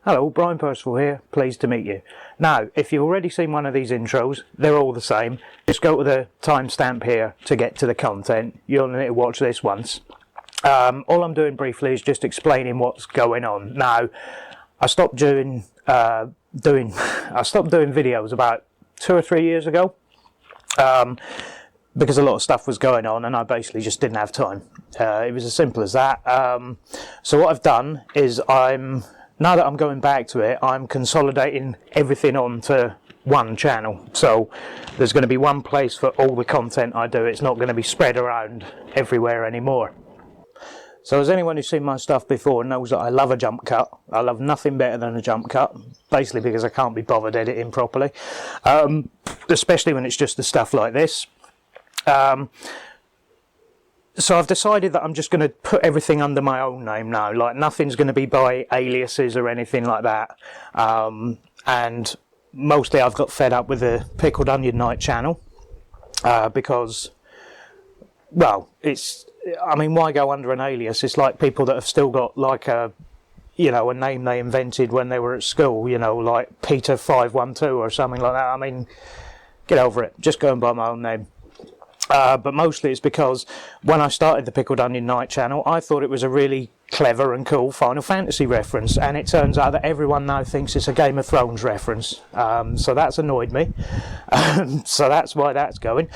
Hello, Brian Percival here, pleased to meet you. Now, if you've already seen one of these intros, they're all the same. Just go to the timestamp here to get to the content. You'll need to watch this once. All I'm doing briefly is just explaining what's going on. Now, I stopped doing videos about 2 or 3 years ago. Because a lot of stuff was going on and I basically just didn't have time. It was as simple as that. So what I've done is now that I'm going back to it, I'm consolidating everything onto one channel. So there's going to be one place for all the content I do. It's not going to be spread around everywhere anymore. So as anyone who's seen my stuff before knows that I love a jump cut. I love nothing better than a jump cut, basically because I can't be bothered editing properly, especially when it's just the stuff like this. So I've decided that I'm just going to put everything under my own name now. Like, nothing's going to be by aliases or anything like that. And mostly I've got fed up with the Pickled Onion Night channel because, well, why go under an alias? It's like people that have still got like a name they invented when they were at school, like Peter 512 or something like that. Get over it. Just going by my own name. But mostly it's because when I started the Pickled Onion Night channel, I thought it was a really clever and cool Final Fantasy reference, and it turns out that everyone now thinks it's a Game of Thrones reference. So that's annoyed me. So that's why that's going.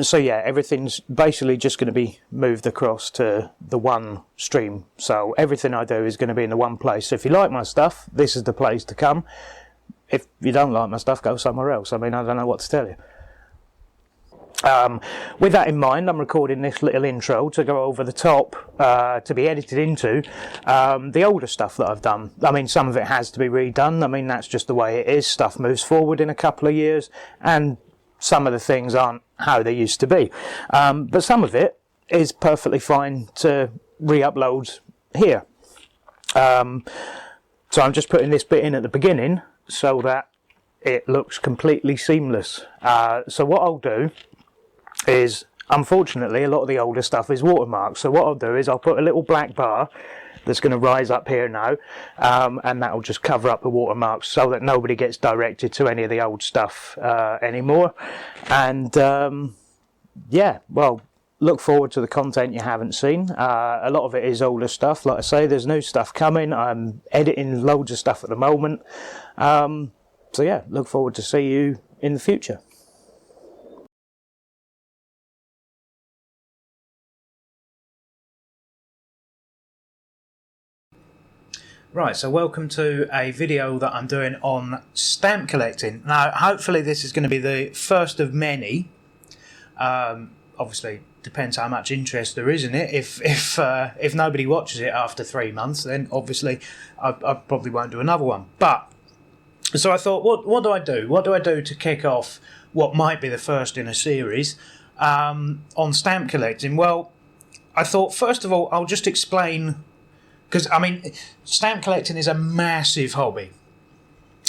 So yeah, everything's basically just going to be moved across to the one stream. So everything I do is going to be in the one place. So if you like my stuff, this is the place to come. If you don't like my stuff, go somewhere else. I don't know what to tell you. With that in mind, I'm recording this little intro to go over the top, to be edited into the older stuff that I've done. Some of it has to be redone. That's just the way it is. Stuff moves forward in a couple of years, and some of the things aren't how they used to be. But some of it is perfectly fine to re-upload here. So I'm just putting this bit in at the beginning so that it looks completely seamless. So what I'll do is, unfortunately, a lot of the older stuff is watermarked. So what I'll do is I'll put a little black bar that's going to rise up here now, and that'll just cover up the watermarks so that nobody gets directed to any of the old stuff anymore. And yeah, well, look forward to the content you haven't seen. A lot of it is older stuff. Like I say, there's new stuff coming. I'm editing loads of stuff at the moment. So yeah, look forward to see you in the future. Right, so welcome to a video that I'm doing on stamp collecting. Now, hopefully this is going to be the first of many. Obviously, depends how much interest there is in it. If nobody watches it after 3 months, then obviously I probably won't do another one. But so I thought, what do I do? What do I do to kick off what might be the first in a series on stamp collecting? Well, I thought, first of all, I'll just explain. Because, stamp collecting is a massive hobby,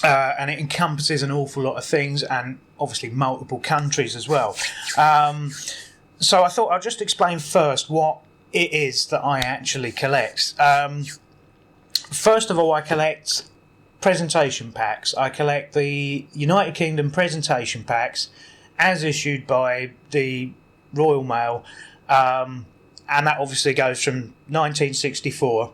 and it encompasses an awful lot of things, and obviously multiple countries as well. So I thought I'll just explain first what it is that I actually collect. First of all, I collect presentation packs. I collect the United Kingdom presentation packs as issued by the Royal Mail, and that obviously goes from 1964.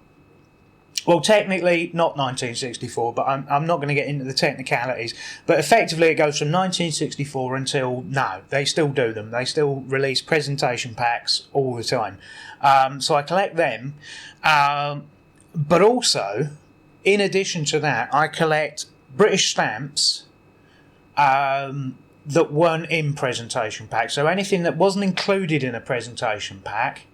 Well, technically not 1964, but I'm not going to get into the technicalities. But effectively it goes from 1964 until now. They still do them. They still release presentation packs all the time. So I collect them. But also, in addition to that, I collect British stamps that weren't in presentation packs. So anything that wasn't included in a presentation pack,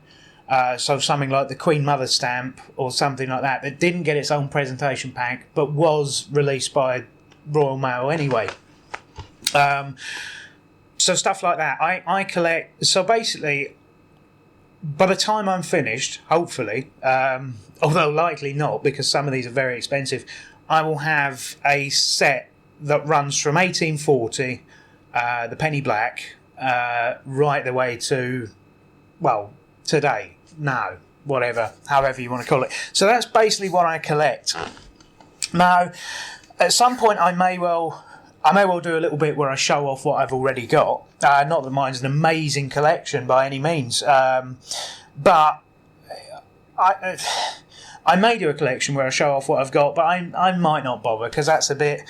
so something like the Queen Mother stamp or something like that didn't get its own presentation pack but was released by Royal Mail anyway. So stuff like that I collect. So basically, by the time I'm finished, hopefully, although likely not because some of these are very expensive, I will have a set that runs from 1840, the penny black, right the way to, well, today, now, whatever, however you want to call it. So that's basically what I collect. Now, at some point, I may well do a little bit where I show off what I've already got. Not that mine's an amazing collection by any means, but I may do a collection where I show off what I've got, but I might not bother, because that's a bit,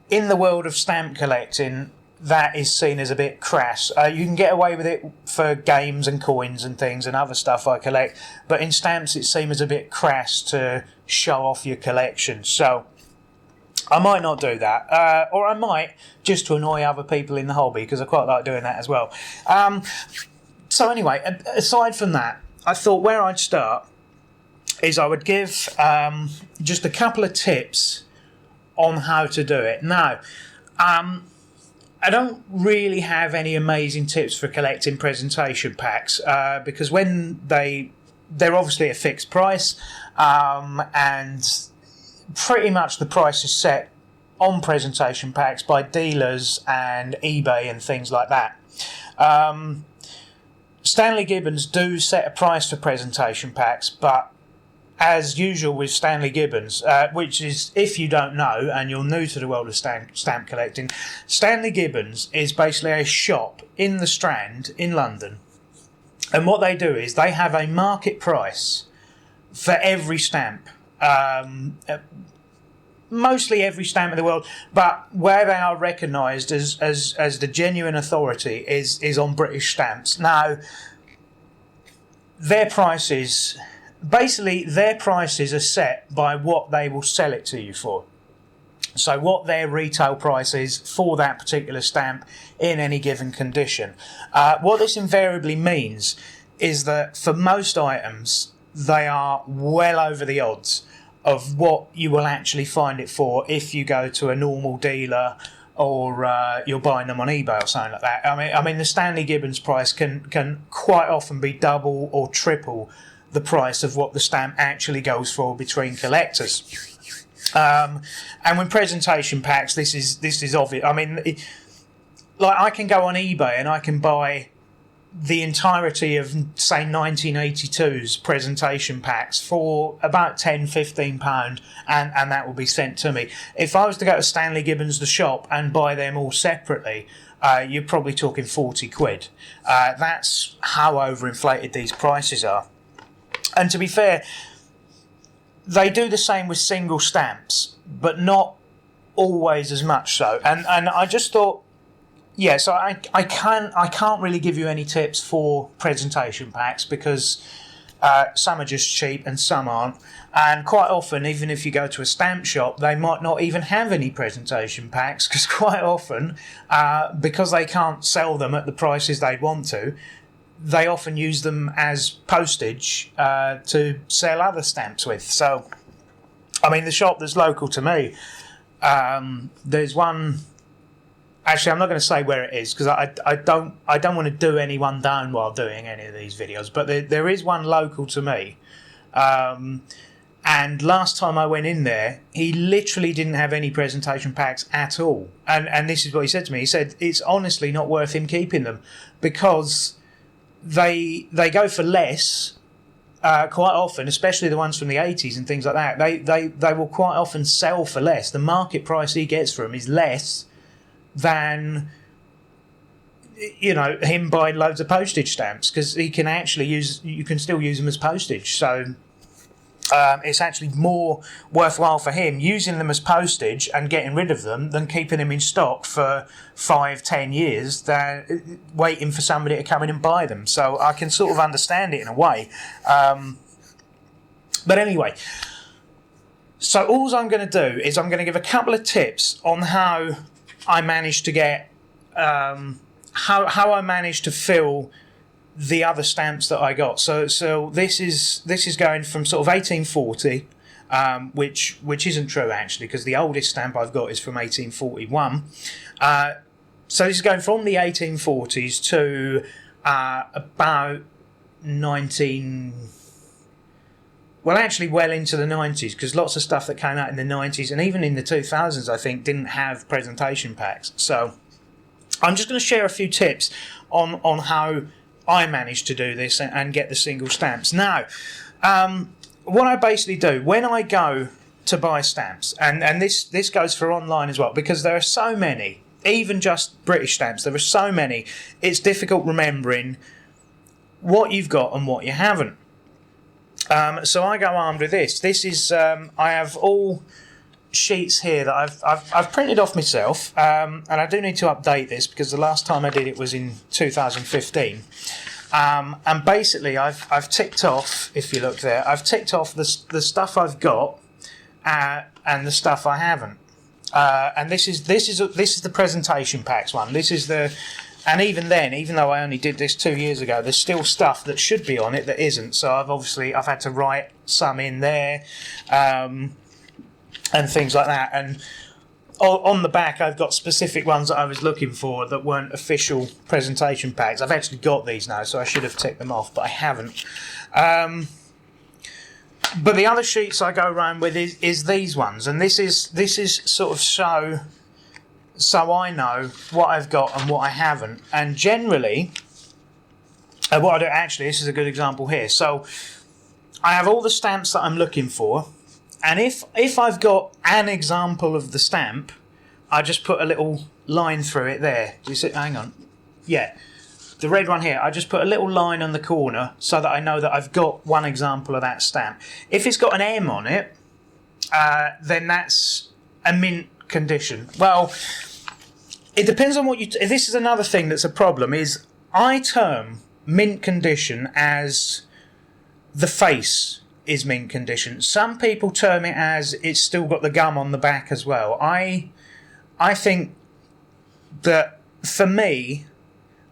in the world of stamp collecting, that is seen as a bit crass. You can get away with it for games and coins and things and other stuff I collect, but in stamps it seems a bit crass to show off your collection. So I might not do that, or I might, just to annoy other people in the hobby, because I quite like doing that as well. So anyway, aside from that, I thought where I'd start is I would give just a couple of tips on how to do it. Now, I don't really have any amazing tips for collecting presentation packs, because when they're obviously a fixed price, and pretty much the price is set on presentation packs by dealers and eBay and things like that. Stanley Gibbons do set a price for presentation packs, but as usual with Stanley Gibbons, which is, if you don't know and you're new to the world of stamp collecting, Stanley Gibbons is basically a shop in the Strand in London, and what they do is they have a market price for every stamp, mostly every stamp in the world, but where they are recognised as the genuine authority is on British stamps. Now, their prices are set by what they will sell it to you for. So what their retail price is for that particular stamp in any given condition. What this invariably means is that for most items, they are well over the odds of what you will actually find it for if you go to a normal dealer or you're buying them on eBay or something like that. I mean, the Stanley Gibbons price can quite often be double or triple the price of what the stamp actually goes for between collectors. And with presentation packs, this is obvious. I mean, like, I can go on eBay and I can buy the entirety of, say, 1982's presentation packs for about £10-15, and that will be sent to me. If I was to go to Stanley Gibbons the shop and buy them all separately, you're probably talking 40 quid. That's how overinflated these prices are. And to be fair, they do the same with single stamps, but not always as much so. And I just thought, yeah, so I can't really give you any tips for presentation packs, because some are just cheap and some aren't. And quite often, even if you go to a stamp shop, they might not even have any presentation packs, because quite often, because they can't sell them at the prices they want to, they often use them as postage to sell other stamps with. So, I mean, the shop that's local to me, there's one. Actually, I'm not going to say where it is, because I don't want to do anyone down while doing any of these videos. But there is one local to me, and last time I went in there, he literally didn't have any presentation packs at all. And this is what he said to me. He said it's honestly not worth him keeping them, because they go for less quite often, especially the ones from the 80s and things like that. They will quite often sell for less. The market price he gets for them is less than, you know, him buying loads of postage stamps, because he can actually you can still use them as postage. So it's actually more worthwhile for him using them as postage and getting rid of them than keeping them in stock for 5-10 years than waiting for somebody to come in and buy them. So I can sort of understand it in a way. But anyway, so all I'm going to do is I'm going to give a couple of tips on how I managed to get how I managed to fill the other stamps that I got. So this is going from sort of 1840, which isn't true actually, because the oldest stamp I've got is from 1841. So this is going from the 1840s to about 19. Well, actually, well into the 90s, because lots of stuff that came out in the 90s and even in the 2000s, I think, didn't have presentation packs. So I'm just going to share a few tips on how I managed to do this and get the single stamps. Now, What I basically do when I go to buy stamps, and this goes for online as well, because there are so many, even just British stamps, there are so many, it's difficult remembering what you've got and what you haven't. So I go armed with this. This is I have all sheets here that I've printed off myself, and I do need to update this because the last time I did it was in 2015. And basically, I've ticked off. If you look there, I've ticked off the stuff I've got and the stuff I haven't. And this is the presentation packs one. This is the, and even then, even though I only did this 2 years ago, there's still stuff that should be on it that isn't. So I've had to write some in there, and things like that. And on the back, I've got specific ones that I was looking for that weren't official presentation packs. I've actually got these now, so I should have ticked them off, but I haven't. But the other sheets I go around with is these ones, and this is sort of so I know what I've got and what I haven't. And generally, what I do, actually, this is a good example here. So I have all the stamps that I'm looking for. And if I've got an example of the stamp, I just put a little line through it there. Do you see? Hang on. Yeah. The red one here, I just put a little line on the corner so that I know that I've got one example of that stamp. If it's got an M on it, then that's a mint condition. Well, it depends on what you... This is another thing that's a problem, is I term mint condition as the face is mint condition. Some people term it as it's still got the gum on the back as well. I think that for me,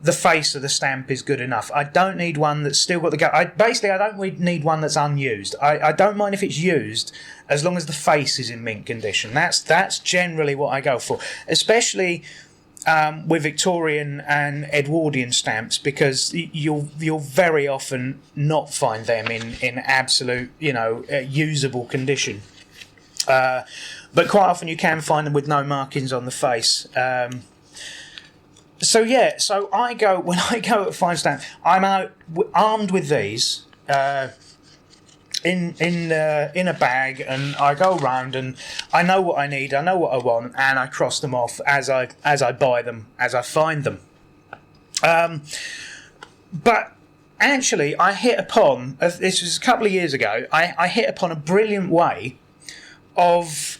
the face of the stamp is good enough. I don't need one that's still got the gum. I don't need one that's unused. I don't mind if it's used as long as the face is in mint condition. That's generally what I go for, especially with Victorian and Edwardian stamps, because you'll very often not find them in absolute, usable condition. But quite often you can find them with no markings on the face. So when I go to find stamps, I'm out armed with these in a bag, and I go around and I know what I need, I know what I want, and I cross them off as I buy them, as I find them. But actually, I hit upon, this was a couple of years ago, I hit upon a brilliant way of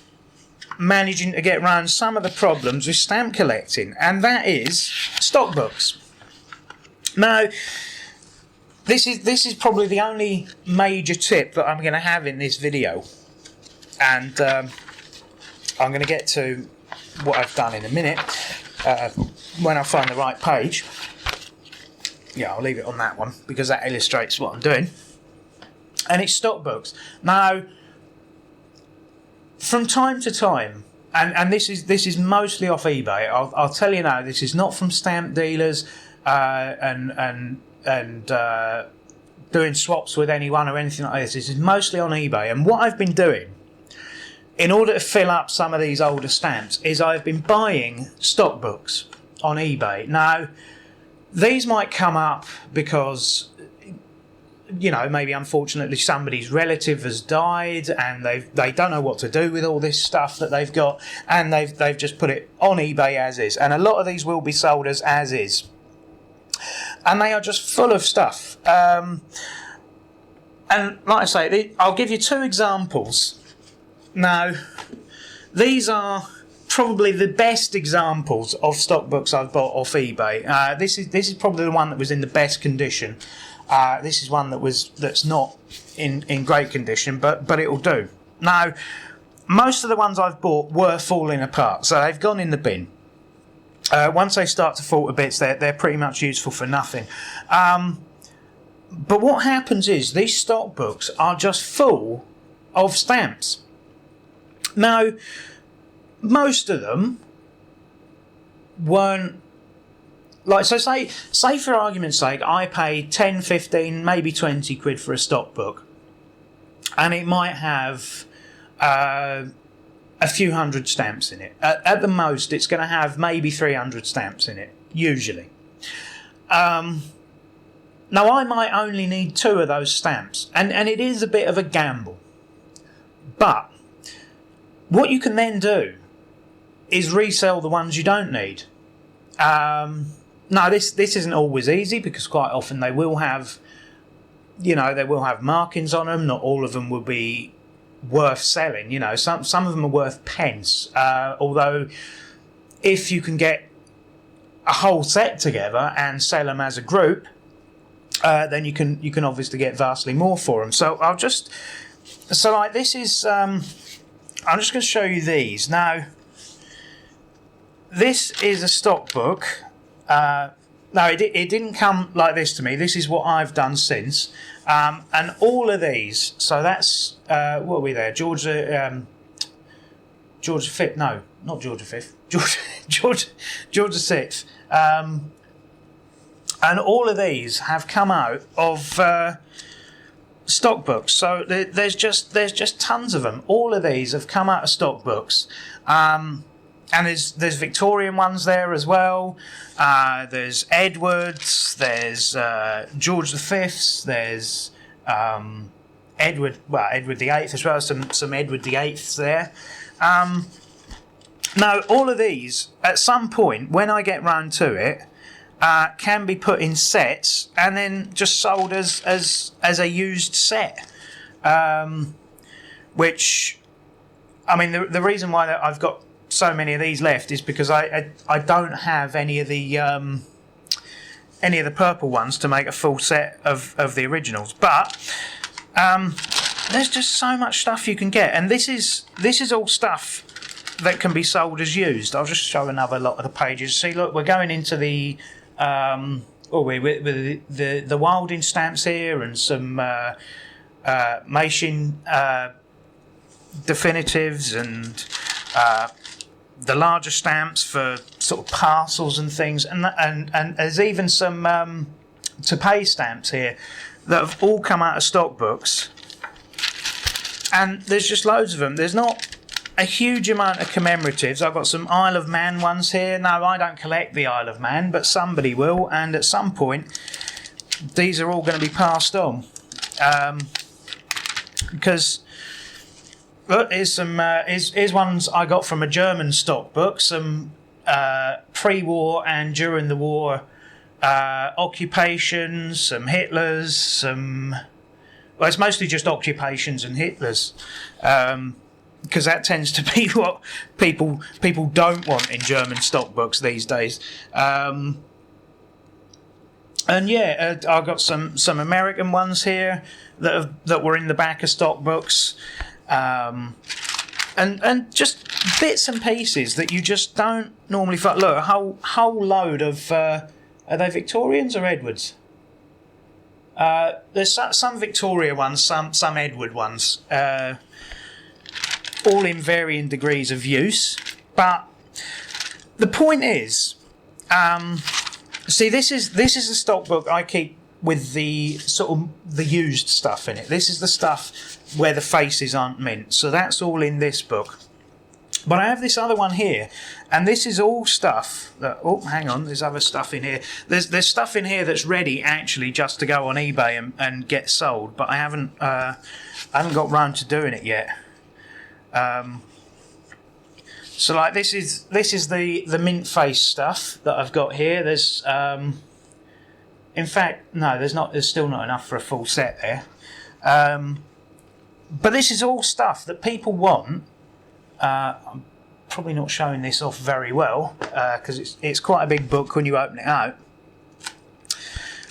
managing to get around some of the problems with stamp collecting, and that is stock books. Now, this is probably the only major tip that I'm going to have in this video, and I'm going to get to what I've done in a minute when I find the right page. Yeah, I'll leave it on that one because that illustrates what I'm doing. And it's stock books. Now, from time to time, and this is mostly off eBay. I'll tell you now, this is not from stamp dealers and doing swaps with anyone or anything like this. This is mostly on eBay. And what I've been doing, in order to fill up some of these older stamps, is I've been buying stock books on eBay. Now, these might come up because, maybe unfortunately somebody's relative has died and they don't know what to do with all this stuff that they've got, and they've just put it on eBay as is. And a lot of these will be sold as is. And they are just full of stuff. And like I say, I'll give you two examples. Now, these are probably the best examples of stock books I've bought off eBay. This is probably the one that was in the best condition. This is one that's not in great condition, but it'll do. Now, most of the ones I've bought were falling apart, so they've gone in the bin. Once they start to fall to bits, they're pretty much useful for nothing. But what happens is these stock books are just full of stamps. Now, most of them weren't like, so say for argument's sake, I paid 10, 15, maybe 20 quid for a stock book, and it might have a few hundred stamps in it. At the most, it's going to have maybe 300 stamps in it, usually. Now, Now, I might only need 2 of those stamps, and it is a bit of a gamble. But what you can then do is resell the ones you don't need. Now, this isn't always easy, because quite often they will have, they will have markings on them. Not all of them will be worth selling. Some of them are worth pence. Although, if you can get a whole set together and sell them as a group, then you can obviously get vastly more for them. So this is. I'm just going to show you these now. This is a stock book. No, it didn't come like this to me. This is what I've done since. And all of these, so that's, what are we there? George the 5th, no, not George the 5th, George the 6th. And all of these have come out of stock books. So there's just tons of them. All of these have come out of stock books. And there's Victorian ones there as well. There's Edwards. There's George the Fifths. There's Edward the Eighth as well. Some Edward the Eighths there. Now, all of these, at some point, when I get round to it, can be put in sets and then just sold as a used set. Which, I mean, the reason why I've got so many of these left is because I don't have any of the purple ones to make a full set of the originals, but there's just so much stuff you can get, and this is all stuff that can be sold as used. I'll just show another lot of the pages. See, look, we're going into the the Wilding stamps here, and some Machin definitives, and the larger stamps for sort of parcels and things, and there's even some to pay stamps here that have all come out of stock books, and there's just loads of them. There's not a huge amount of commemoratives. I've got some Isle of Man ones here. No, I don't collect the Isle of Man, but somebody will, and at some point these are all going to be passed on, because look, here's ones I got from a German stock book, some pre-war and during the war occupations, some Hitlers, well, it's mostly just occupations and Hitlers, because that tends to be what people don't want in German stock books these days. And yeah, I've got some American ones here that were in the back of stock books. And just bits and pieces that you just don't normally find. Look, a whole load of are they Victorians or Edwards? There's some Victoria ones, some Edward ones, all in varying degrees of use. But the point is, see, this is a stock book I keep with the sort of the used stuff in it. This is the stuff where the faces aren't mint, so that's all in this book. But I have this other one here, and this is all stuff that, oh, hang on, there's other stuff in here. There's stuff in here that's ready actually just to go on eBay and get sold, but I haven't got round to doing it yet. So like this is the mint face stuff that I've got here. There's in fact, no, there's still not enough for a full set there. But this is all stuff that people want. I'm probably not showing this off very well because it's quite a big book when you open it out.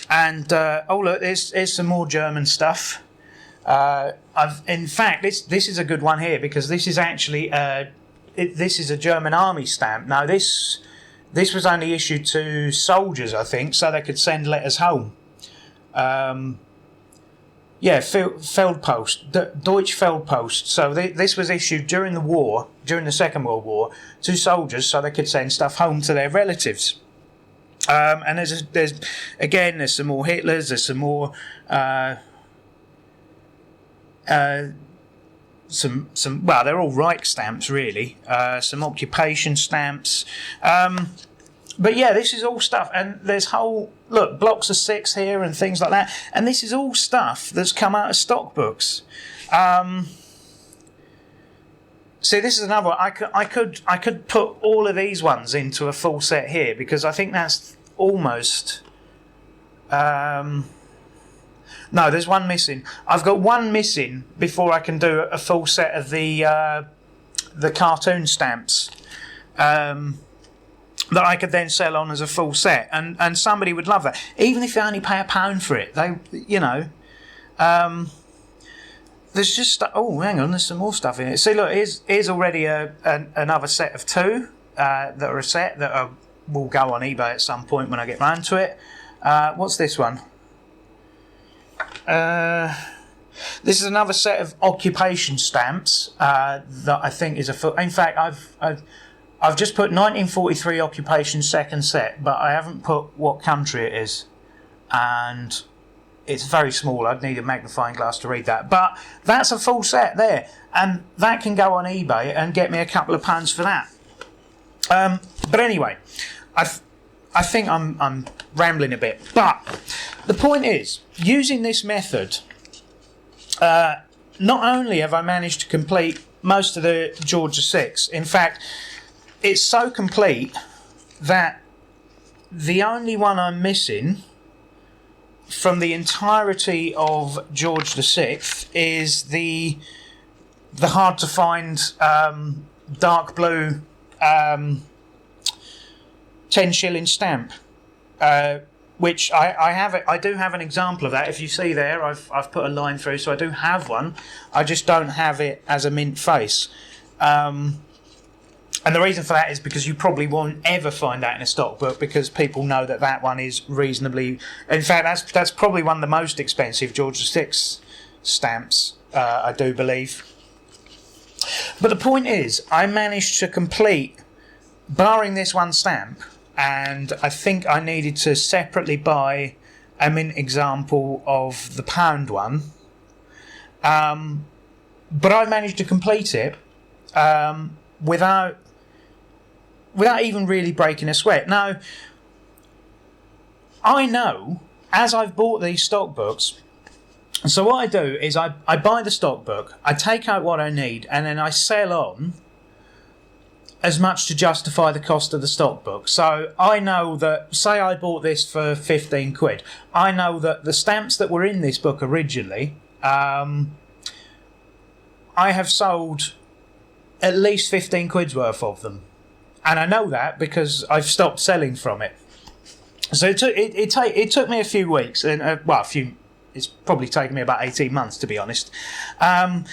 And oh look, there's some more German stuff. In fact, this is a good one here because this is actually this is a German army stamp. Now this was only issued to soldiers, I think, so they could send letters home. Yeah, Feldpost, Deutsche Feldpost. So this was issued during the Second World War, to soldiers, so they could send stuff home to their relatives. And there's some more Hitlers. There's some more some. Well, they're all Reich stamps, really. Some occupation stamps. but yeah, this is all stuff, and there's whole blocks of 6 here and things like that, and this is all stuff that's come out of stock books. See, this is another one. I could put all of these ones into a full set here, because I think that's almost. No, there's one missing. I've got one missing before I can do a full set of the cartoon stamps. That I could then sell on as a full set, and somebody would love that, even if they only pay £1 for it. There's just hang on, there's some more stuff in it. See, look, here's already another set of 2 that are a set that will go on eBay at some point when I get round to it. What's this one? This is another set of occupation stamps that I think is a full. In fact, I've just put 1943 occupation second set, but I haven't put what country it is, and it's very small. I'd need a magnifying glass to read that. But that's a full set there, and that can go on eBay and get me a couple of pounds for that. But anyway, I think I'm rambling a bit. But the point is, using this method, not only have I managed to complete most of the George VI, in fact, it's so complete that the only one I'm missing from the entirety of George VI is the hard to find dark blue 10-shilling stamp, which I do have an example of that. If you see there, I've put a line through, so I do have one. I just don't have it as a mint face. And the reason for that is because you probably won't ever find that in a stock book, because people know that one is reasonably. In fact, that's probably one of the most expensive George VI stamps, I do believe. But the point is, I managed to complete, barring this one stamp, and I think I needed to separately buy a mint example of the pound one. But I managed to complete it without even really breaking a sweat. Now, I know, as I've bought these stock books, so what I do is I buy the stock book, I take out what I need, and then I sell on as much to justify the cost of the stock book. So I know that, say I bought this for 15 quid, I know that the stamps that were in this book originally, I have sold at least 15 quid's worth of them. And I know that because I've stopped selling from it. So it took me a few weeks, and it's probably taken me about 18 months, to be honest. But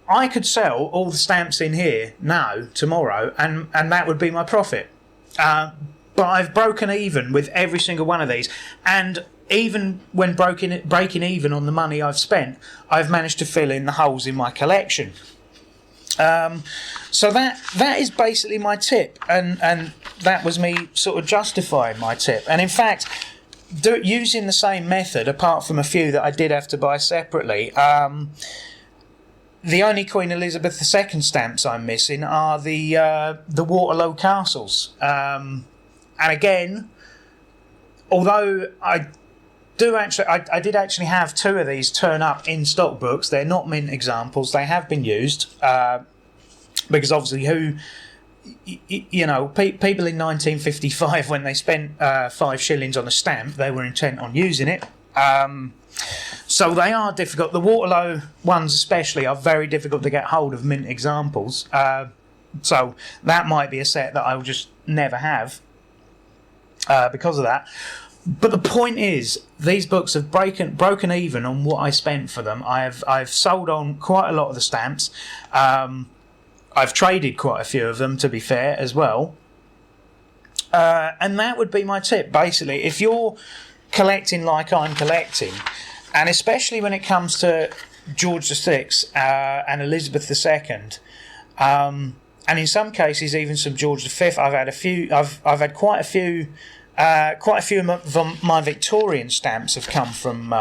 I could sell all the stamps in here now, tomorrow, and that would be my profit. But I've broken even with every single one of these, and even when breaking even on the money I've spent, I've managed to fill in the holes in my collection. So that is basically my tip, and that was me sort of justifying my tip. And in fact, using the same method, apart from a few that I did have to buy separately, the only Queen Elizabeth II stamps I'm missing are the Waterloo castles. And again, although I did actually have 2 of these turn up in stock books. They're not mint examples. They have been used because obviously people in 1955, when they spent 5 shillings on a stamp, they were intent on using it. So they are difficult. The Waterloo ones especially are very difficult to get hold of mint examples. So that might be a set that I will just never have because of that. But the point is, these books have broken even on what I spent for them. I've sold on quite a lot of the stamps. I've traded quite a few of them, to be fair, as well. And that would be my tip, basically. If you're collecting like I'm collecting, and especially when it comes to George VI and Elizabeth II, and in some cases even some George V, I've had quite a few. Quite a few of my Victorian stamps have come from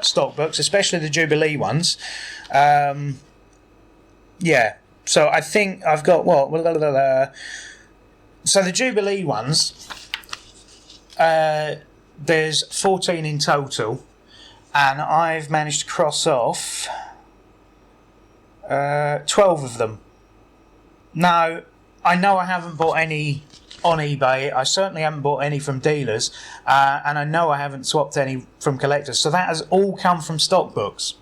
stock books, especially the Jubilee ones. So I think I've got what? So the Jubilee ones, there's 14 in total, and I've managed to cross off 12 of them. Now, I know I haven't bought any on eBay. I certainly haven't bought any from dealers, and I know I haven't swapped any from collectors. So that has all come from stock books.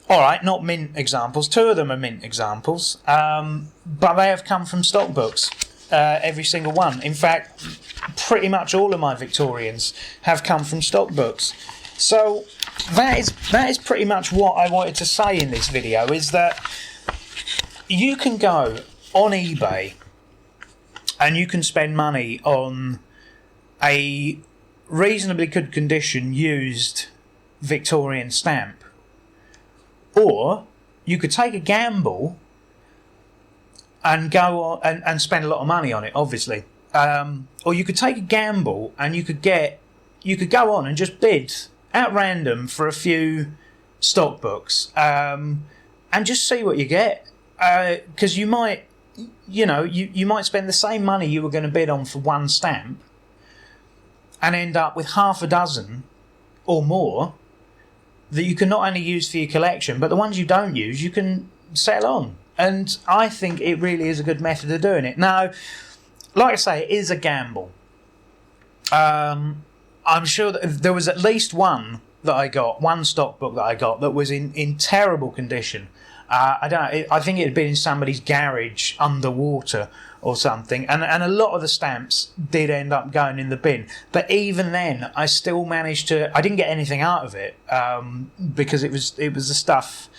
All right, not mint examples. 2 of them are mint examples, but they have come from stock books. Every single one. In fact, pretty much all of my Victorians have come from stock books. So that is pretty much what I wanted to say in this video, is that you can go on eBay and you can spend money on a reasonably good condition used Victorian stamp, or you could take a gamble and go on and spend a lot of money on it, obviously. Or you could take a gamble and you could go on and just bid at random for a few stock books, and just see what you get. Because you might, you might spend the same money you were going to bid on for one stamp and end up with half a dozen or more that you can not only use for your collection, but the ones you don't use you can sell on. And I think it really is a good method of doing it. Now, like I say, it is a gamble. I'm sure that there was at least one stock book that I got that was in terrible condition. I don't know, I think it had been in somebody's garage underwater or something, and a lot of the stamps did end up going in the bin. But even then, I still managed to. I didn't get anything out of it, because it was the stuff.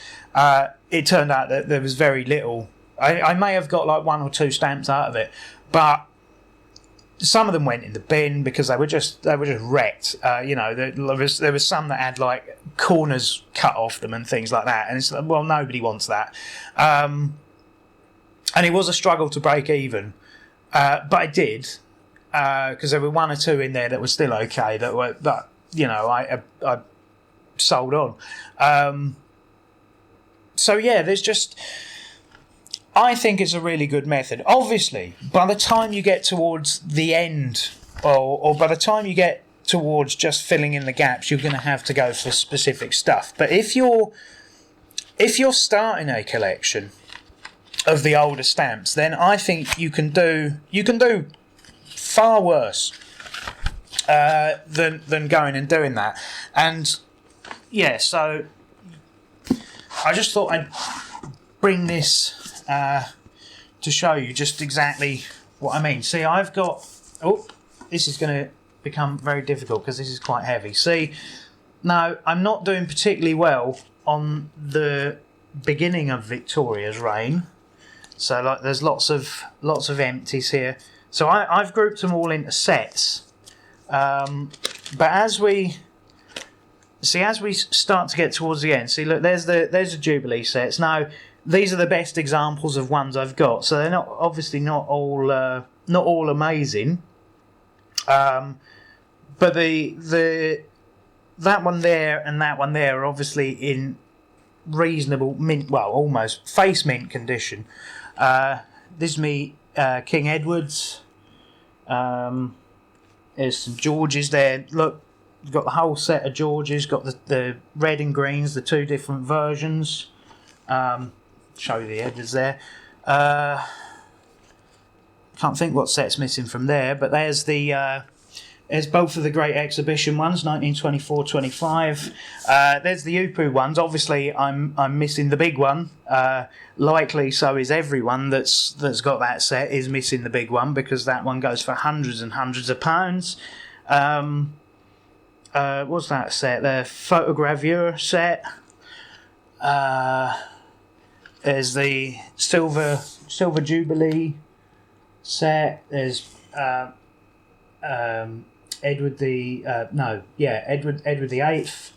It turned out that there was very little. I may have got like 1 or 2 stamps out of it, but some of them went in the bin because they were just wrecked. There was some that had like corners cut off them and things like that, and it's like, well, nobody wants that. And it was a struggle to break even, but I did, because there were 1 or 2 in there that were still okay, I sold on. So yeah, there's just. I think it's a really good method. Obviously, by the time you get towards the end, or by the time you get towards just filling in the gaps, you're going to have to go for specific stuff. But if you're starting a collection of the older stamps, then I think you can do far worse than going and doing that. And yeah, so I just thought I'd bring this to show you just exactly what I mean. See, I've got. Oh, this is going to become very difficult because this is quite heavy. See, now I'm not doing particularly well on the beginning of Victoria's reign. So, like, there's lots of empties here. So I've grouped them all into sets. But as we start to get towards the end, see, look, there's the Jubilee sets. Now, these are the best examples of ones I've got. So they're not all amazing. But that one there and that one there are obviously in reasonable mint, well, almost face mint condition. This is me, King Edward's. There's some Georges there. Look, you've got the whole set of Georges. Got the red and greens, the 2 different versions. Show you the Edwards there. Can't think what set's missing from there, but there's both of the great exhibition ones, 1924-25. There's the Upu ones. Obviously, I'm missing the big one. Likely, so is everyone that's got that set is missing the big one, because that one goes for hundreds and hundreds of pounds. What's that set? The photogravure set. There's the silver Jubilee set. There's Edward the Edward the Eighth.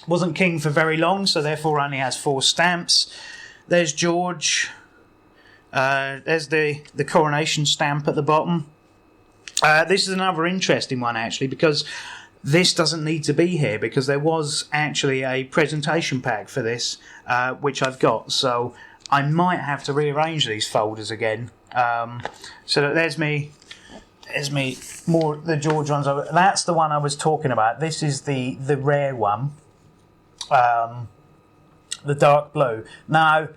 Wasn't king for very long, so therefore only has 4 stamps. There's George. There's the coronation stamp at the bottom. This is another interesting one, actually, because this doesn't need to be here because there was actually a presentation pack for this, which I've got. So I might have to rearrange these folders again. So that there's me more the George ones. That's the one I was talking about. This is the rare one, the dark blue. Now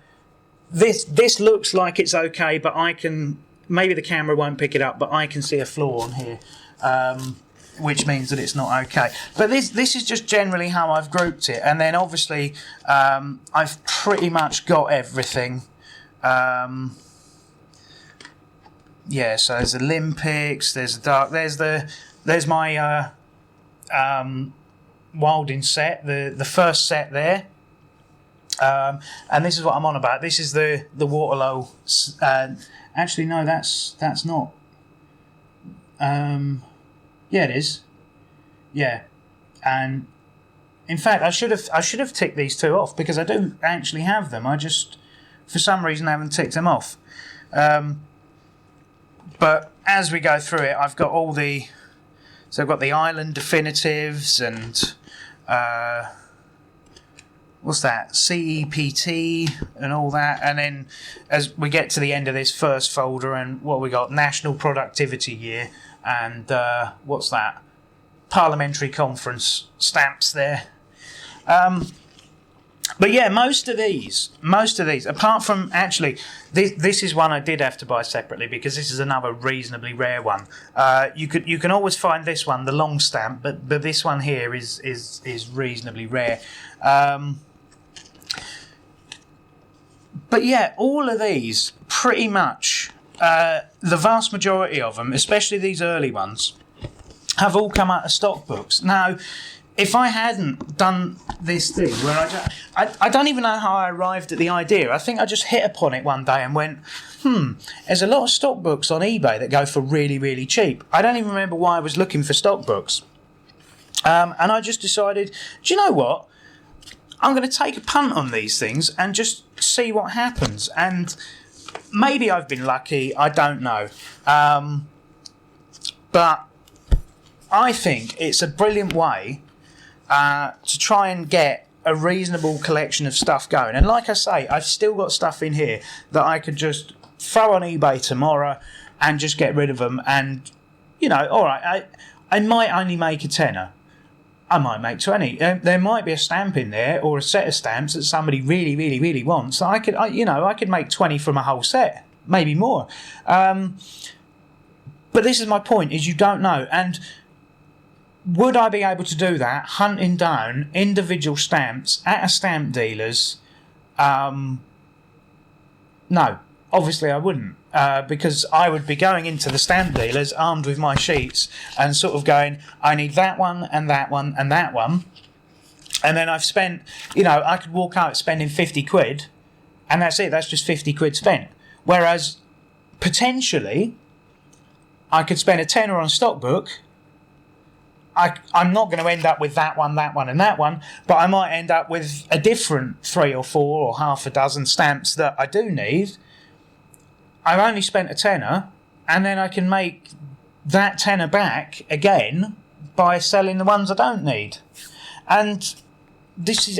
this looks like it's okay, but I can, maybe the camera won't pick it up, but I can see a flaw on here, which means that it's not okay. But this is just generally how I've grouped it, and then obviously I've pretty much got everything. Yeah, so there's Olympics, there's the dark, there's my Wilding set, the first set there, and this is what I'm on about. This is the Waterloo. Actually, no, that's not. Yeah, it is. Yeah, and in fact, I should have ticked these two off because I do actually have them. I just, for some reason, haven't ticked them off. But as we go through it, I've got all the... So I've got the Island Definitives and... what's that? CEPT and all that. And then as we get to the end of this first folder, and what we got? National Productivity Year. And what's that? Parliamentary Conference stamps there. But yeah, most of these, apart from actually, this is one I did have to buy separately because this is another reasonably rare one. You can always find this one, the long stamp, but this one here is reasonably rare. But yeah, all of these, pretty much, the vast majority of them, especially these early ones, have all come out of stock books. Now, if I hadn't done this thing where I don't even know how I arrived at the idea. I think I just hit upon it one day and went, there's a lot of stock books on eBay that go for really, really cheap. I don't even remember why I was looking for stock books. And I just decided, do you know what? I'm going to take a punt on these things and just see what happens. And maybe I've been lucky, I don't know. But I think it's a brilliant way to try and get a reasonable collection of stuff going. And like I say, I've still got stuff in here that I could just throw on eBay tomorrow and just get rid of them. And, you know, all right, I might only make a tenner. I might make 20. There might be a stamp in there or a set of stamps that somebody really, really, really wants. So I could make 20 from a whole set, maybe more. But this is my point, is you don't know. And would I be able to do that, hunting down individual stamps at a stamp dealer's? No, obviously I wouldn't, because I would be going into the stamp dealers armed with my sheets and sort of going, I need that one and that one and that one. And then I've spent, I could walk out spending 50 quid and that's it, that's just 50 quid spent. Whereas potentially I could spend a tenner on a stock book. I'm not going to end up with that one, and that one, but I might end up with a different 3 or 4 or half a dozen stamps that I do need. I've only spent a tenner, and then I can make that tenner back again by selling the ones I don't need. And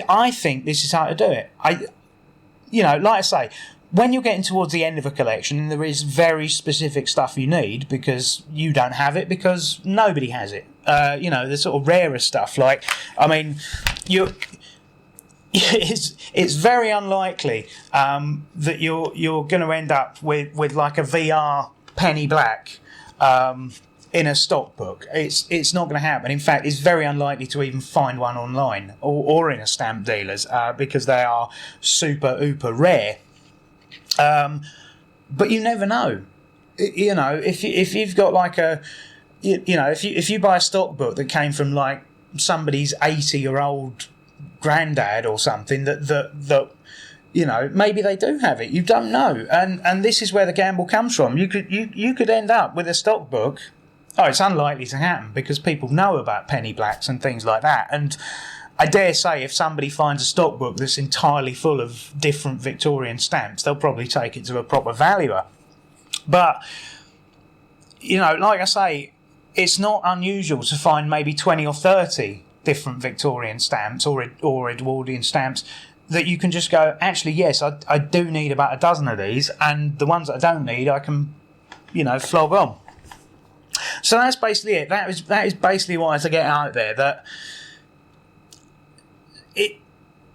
I think this is how to do it. Like I say, when you're getting towards the end of a collection and there is very specific stuff you need because you don't have it because nobody has it. The sort of rarer stuff. Like, I mean, it's very unlikely that you're going to end up with like a VR penny black in a stock book. It's not going to happen. In fact, it's very unlikely to even find one online or in a stamp dealer's because they are super uber rare. But you never know. If you've got like if you buy a stock book that came from like somebody's 80-year-old granddad or something that maybe they do have it. You don't know, and this is where the gamble comes from. You could end up with a stock book. Oh, it's unlikely to happen because people know about penny blacks and things like that. And I dare say if somebody finds a stock book that's entirely full of different Victorian stamps, they'll probably take it to a proper valuer. But, like I say, it's not unusual to find maybe 20 or 30 different Victorian stamps or Edwardian stamps that you can just go, actually, yes, I do need about a dozen of these, and the ones that I don't need, I can, flog on. So that's basically it. That is basically what I had to get out there, that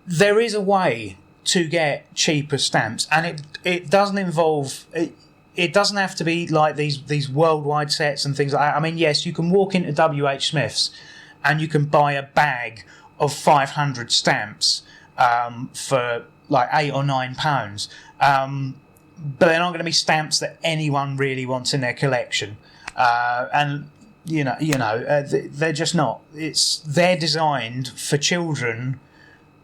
there is a way to get cheaper stamps, and it doesn't involve... It doesn't have to be like these worldwide sets and things like that. I mean, yes, you can walk into WH Smith's and you can buy a bag of 500 stamps for like £8 or £9. But they're not going to be stamps that anyone really wants in their collection. And they're just not. They're designed for children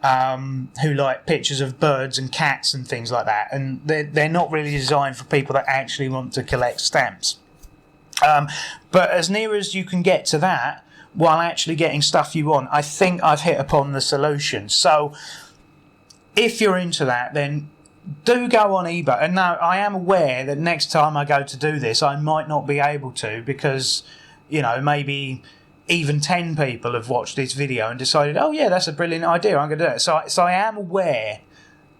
who like pictures of birds and cats and things like that, and they're not really designed for people that actually want to collect stamps. But as near as you can get to that while actually getting stuff you want, I think I've hit upon the solution. So if you're into that, then do go on eBay. And now I am aware that next time I go to do this, I might not be able to, because maybe even 10 people have watched this video and decided, oh yeah, that's a brilliant idea, I'm going to do it. So I am aware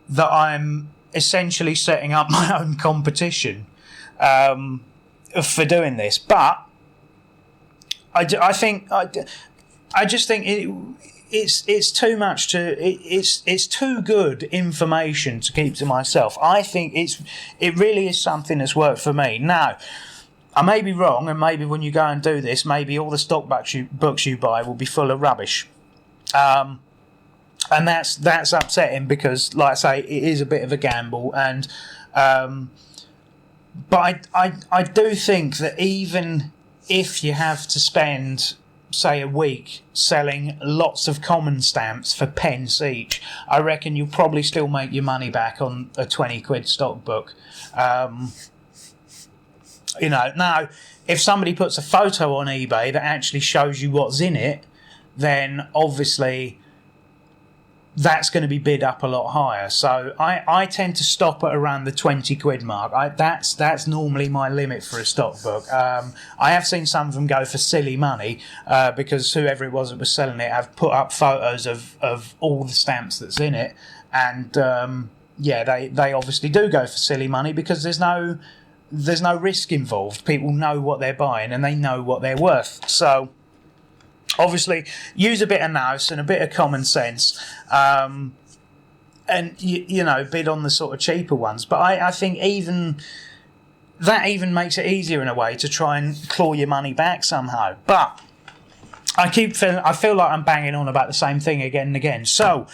that I'm essentially setting up my own competition for doing this. But I just think it's too much it's too good information to keep to myself. I think it really is something that's worked for me. Now, I may be wrong, and maybe when you go and do this, maybe all the stock books you buy will be full of rubbish. And that's upsetting, because, like I say, it is a bit of a gamble. And but I do think that even if you have to spend, say, a week selling lots of common stamps for pence each, I reckon you'll probably still make your money back on a 20 quid stock book. Now, if somebody puts a photo on eBay that actually shows you what's in it, then obviously that's going to be bid up a lot higher. So I tend to stop at around the 20 quid mark. That's normally my limit for a stock book. I have seen some of them go for silly money, because whoever it was that was selling it have put up photos of all the stamps that's in it, and they obviously do go for silly money, because there's no risk involved. People know what they're buying and they know what they're worth. So obviously use a bit of nous and a bit of common sense, and bid on the sort of cheaper ones. But I think even makes it easier in a way to try and claw your money back somehow. But I feel like I'm banging on about the same thing again and again. So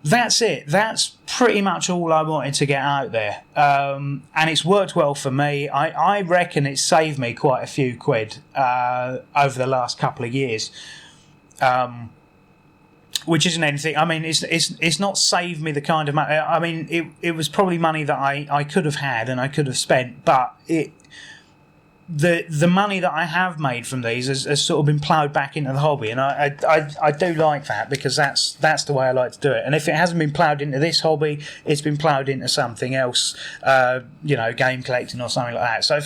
that's it. That's pretty much all I wanted to get out there. And it's worked well for me. I reckon it's saved me quite a few quid over the last couple of years. Which isn't anything. I mean, it's not saved me the kind of money. I mean, it was probably money that I could have had and I could have spent, but the money that I have made from these has sort of been ploughed back into the hobby, and I do like that, because that's the way I like to do it. And if it hasn't been ploughed into this hobby, it's been ploughed into something else, game collecting or something like that. So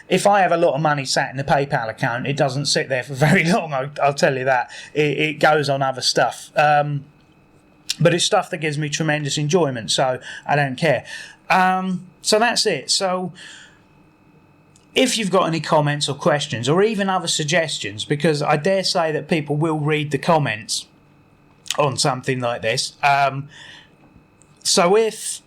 if I have a lot of money sat in the PayPal account, it doesn't sit there for very long. I'll tell you that. It goes on other stuff, but it's stuff that gives me tremendous enjoyment, so I don't care. So that's it. So if you've got any comments or questions, or even other suggestions, because I dare say that people will read the comments on something like this. So if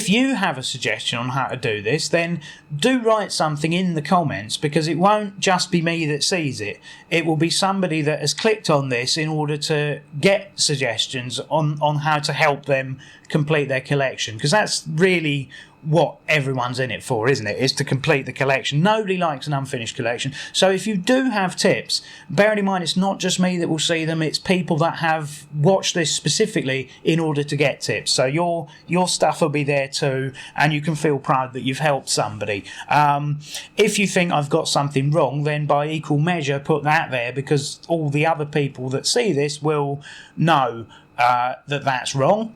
you have a suggestion on how to do this, then do write something in the comments, because it won't just be me that sees it. It will be somebody that has clicked on this in order to get suggestions on how to help them complete their collection, because that's really what everyone's in it for, isn't it? Is to complete the collection. Nobody likes an unfinished collection. So if you do have tips, bearing in mind it's not just me that will see them, it's people that have watched this specifically in order to get tips. So your stuff will be there too, and you can feel proud that you've helped somebody. If you think I've got something wrong, then by equal measure put that there, because all the other people that see this will know that that's wrong,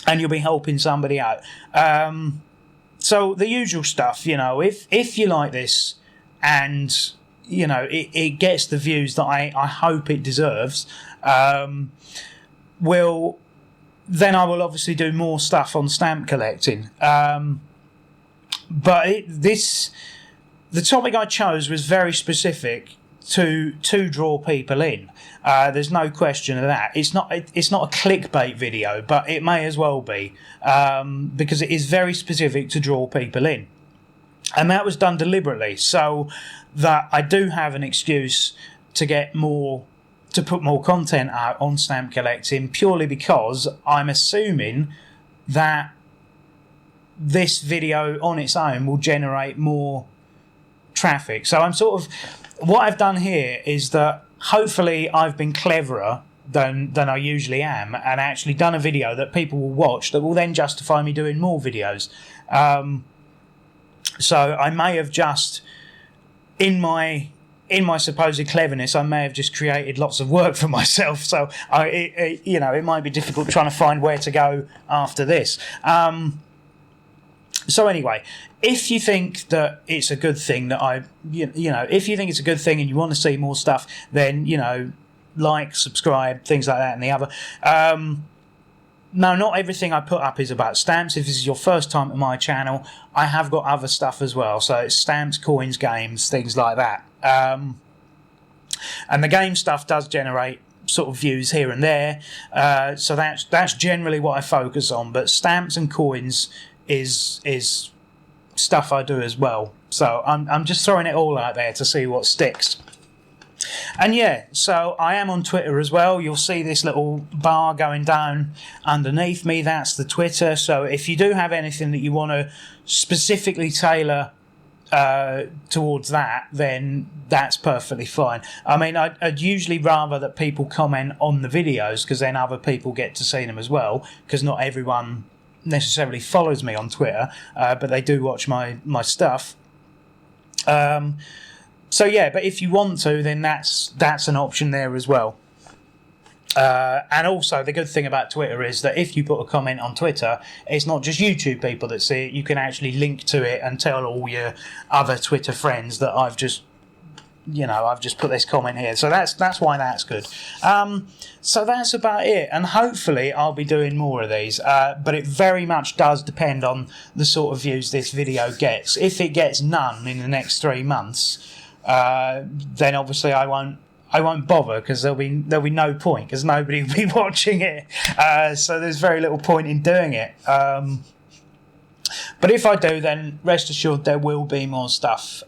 and you'll be helping somebody out. So the usual stuff, if you like this, and it gets the views that I hope it deserves, then I will obviously do more stuff on stamp collecting. But the topic I chose was very specific to draw people in. There's no question of that. It's not a clickbait video, but it may as well be, because it is very specific to draw people in, and that was done deliberately so that I do have an excuse to put more content out on stamp collecting, purely because I'm assuming that this video on its own will generate more traffic. So what I've done here is that hopefully I've been cleverer than I usually am, and actually done a video that people will watch that will then justify me doing more videos. So I may have just, in my supposed cleverness, I may have just created lots of work for myself. So it might be difficult trying to find where to go after this. So anyway, if you think that it's a good thing that if you think it's a good thing and you want to see more stuff, then like, subscribe, things like that, and the other. No, not everything I put up is about stamps. If this is your first time at my channel, I have got other stuff as well. So it's stamps, coins, games, things like that. And the game stuff does generate sort of views here and there. So that's generally what I focus on. But stamps and coins is stuff I do as well. So I'm just throwing it all out there to see what sticks. And yeah, so I am on Twitter as well. You'll see this little bar going down underneath me. That's the Twitter. So if you do have anything that you want to specifically tailor towards that, then that's perfectly fine. I mean, I'd usually rather that people comment on the videos, because then other people get to see them as well, because not everyone necessarily follows me on Twitter, but they do watch my stuff. So yeah, but if you want to, then that's an option there as well. And also, the good thing about Twitter is that if you put a comment on Twitter, it's not just YouTube people that see it. You can actually link to it and tell all your other Twitter friends that I've just put this comment here. So that's why that's good. So that's about it. And hopefully I'll be doing more of these. But it very much does depend on the sort of views this video gets. If it gets none in the next 3 months, then obviously I won't bother, because there'll be no point, because nobody will be watching it. So there's very little point in doing it. But if I do, then rest assured there will be more stuff.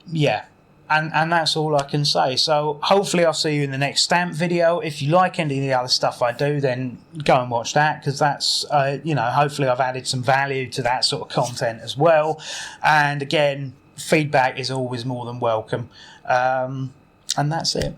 Yeah, and that's all I can say. So hopefully I'll see you in the next stamp video. If you like any of the other stuff I do, then go and watch that, because that's hopefully I've added some value to that sort of content as well. And again, feedback is always more than welcome. And that's it.